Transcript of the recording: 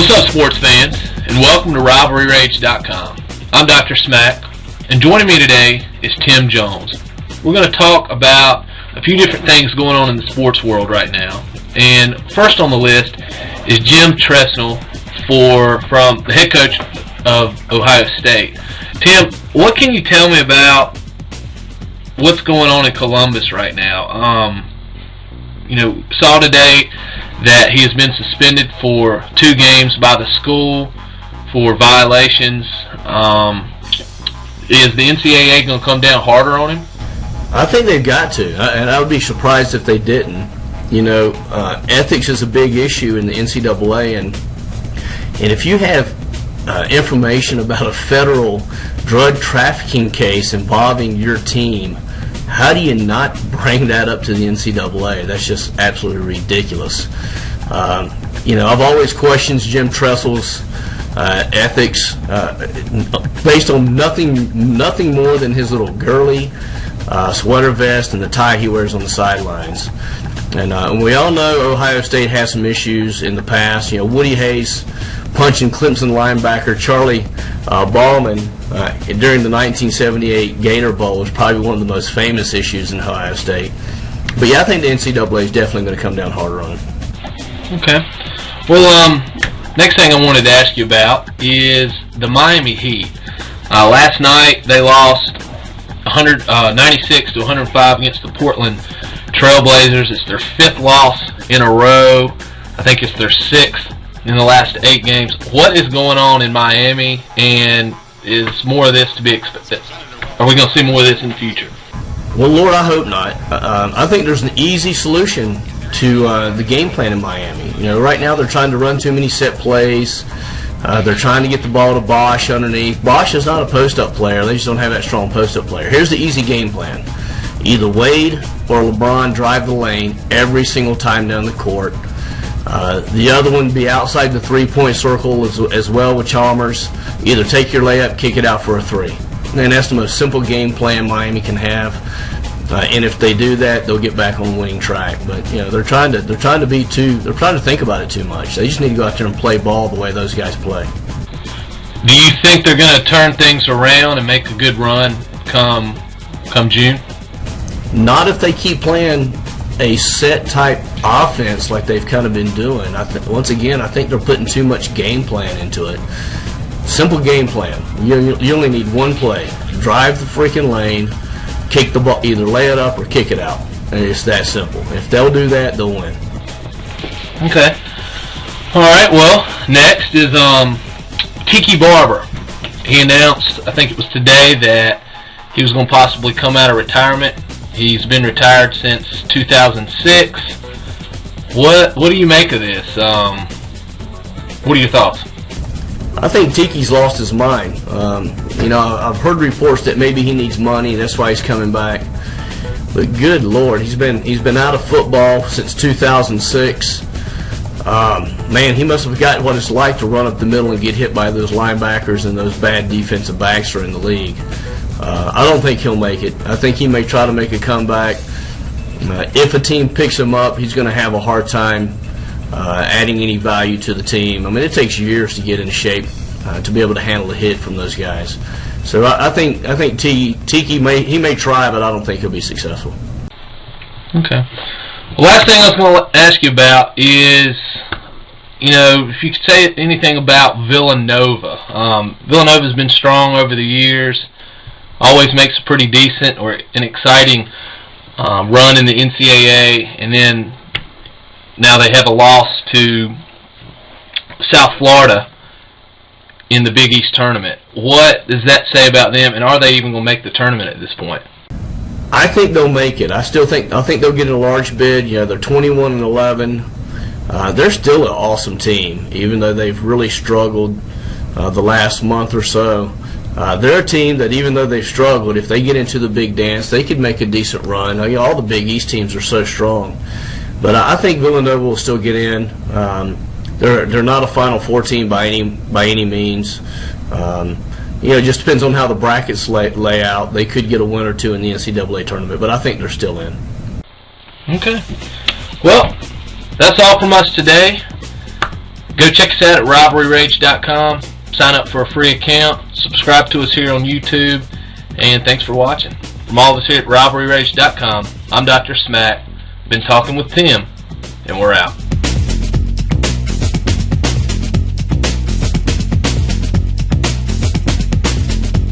What's up, sports fans, and welcome to RivalryRage.com. I'm Dr. Smack, and joining me today is Tim Jones. We're going to talk about a few different things going on in the sports world right now. And first on the list is Jim Tressel from the head coach of Ohio State. Tim, what can you tell me about what's going on in Columbus right now? Saw today that he has been suspended for 2 games by the school for violations. Is the NCAA going to come down harder on him? I think they've got to, and I would be surprised if they didn't. Ethics is a big issue in the NCAA, and if you have information about a federal drug trafficking case involving your team, how do you not bring that up to the NCAA? That's just absolutely ridiculous. I've always questioned Jim Tressel's ethics based on nothing more than his little girly sweater vest and the tie he wears on the sidelines. And we all know Ohio State has some issues in the past. Woody Hayes punching Clemson linebacker Charlie Ballman during the 1978 Gator Bowl was probably one of the most famous issues in Ohio State. But yeah, I think the NCAA is definitely going to come down harder on him. Okay. Well, next thing I wanted to ask you about is the Miami Heat. Last night they lost 96 to 105 against the Portland Trailblazers. It's their 5th loss in a row. I think it's their 6th in the last 8 games. What is going on in Miami, and is more of this to be expected? Are we going to see more of this in the future? Well, Lord, I hope not. I think there's an easy solution to the game plan in Miami. Right now they're trying to run too many set plays. They're trying to get the ball to Bosh underneath. Bosh is not a post-up player. They just don't have that strong post-up player. Here's the easy game plan. Either Wade or LeBron drive the lane every single time down the court. The other one be outside the three-point circle as well with Chalmers. Either take your layup, kick it out for a 3. And that's the most simple game plan Miami can have. And if they do that, they'll get back on the winning track. But they're trying to think about it too much. They just need to go out there and play ball the way those guys play. Do you think they're going to turn things around and make a good run come June? Not if they keep playing a set type offense like they've kind of been doing. Once again, I think they're putting too much game plan into it. Simple game plan. You only need one play. Drive the freaking lane, kick the ball, either lay it up or kick it out. And it's that simple. If they'll do that, they'll win. Okay. All right. Well, next is Tiki Barber. He announced, I think it was today, that he was going to possibly come out of retirement. He's been retired since 2006. What do you make of this? What are your thoughts? I think Tiki's lost his mind. I've heard reports that maybe he needs money, that's why he's coming back. But good Lord, he's been out of football since 2006. Man, he must have forgotten what it's like to run up the middle and get hit by those linebackers and those bad defensive backs are in the league. I don't think he'll make it. I think he may try to make a comeback. If a team picks him up, he's going to have a hard time adding any value to the team. I mean, it takes years to get in shape to be able to handle a hit from those guys. So I think Tiki may try, but I don't think he'll be successful. Okay. The last thing I was going to ask you about is, if you could say anything about Villanova. Villanova's been strong over the years. Always makes a pretty decent or an exciting run in the NCAA, and then now they have a loss to South Florida in the Big East tournament. What does that say about them, and are they even going to make the tournament at this point? I think they'll make it. I think they'll get a large bid. They're 21-11. They're still an awesome team, even though they've really struggled the last month or so. They're a team that, even though they've struggled, if they get into the big dance, they could make a decent run. All the Big East teams are so strong. But I think Villanova will still get in. They're not a Final Four team by any means. It just depends on how the brackets lay out. They could get a win or two in the NCAA tournament, but I think they're still in. Okay. Well, that's all from us today. Go check us out at rivalryrage.com. Sign up for a free account. Subscribe to us here on YouTube. And thanks for watching. From all of us here at rivalryrage.com, I'm Dr. Smack. Been talking with Tim, and we're out.